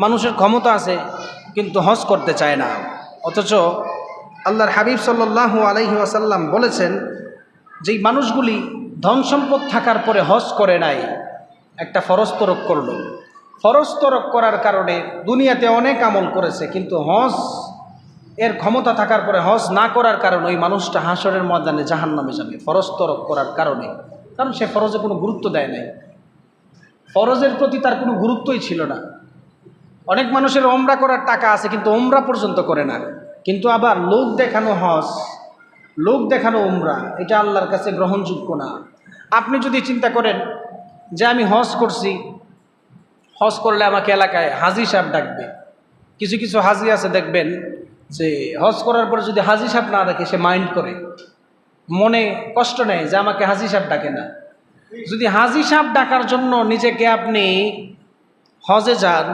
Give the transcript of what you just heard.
মানুষের ক্ষমতা আছে কিন্তু হজ করতে চায় না। অথচ আল্লাহর হাবিব সাল্লাল্লাহু আলাইহি ওয়াসাল্লাম বলেছেন, যেই মানুষগুলি ধন সম্পদ থাকার পরে হজ করে নাই, একটা ফরজ তরক করলো, ফরজ তরক করার কারণে দুনিয়াতে অনেক আমল করেছে, কিন্তু হজ এর ক্ষমতা থাকার পরে হজ না করার কারণে ওই মানুষটা হাসরের ময়দানে জাহান্নামে যাবে, ফরজ তরক করার কারণে। কারণ সে ফরজে কোনো গুরুত্ব দেয় নাই, ফরজের প্রতি তার কোনো গুরুত্বই ছিল না। অনেক মানুষের ওমরা করার টাকা আছে কিন্তু ওমরা পর্যন্ত করে না। কিন্তু আবার লোক দেখানো হজ, লোক দেখানো ওমরা, এটা আল্লাহর কাছে গ্রহণযোগ্য না। আপনি যদি চিন্তা করেন যে আমি হজ করছি, হজ করলে আমাকে এলাকায় হাজি সাহেব ডাকবে, কিছু কিছু হাজি আছে দেখবেন যে হজ করার পরে যদি হাজি সাহেব না ডাকে সে মাইন্ড করে, মনে কষ্ট নেয় যে আমাকে হাজি সাহেব ডাকে না। যদি হাজি সাহেব ডাকার জন্য নিজেকে আপনি হজে যান,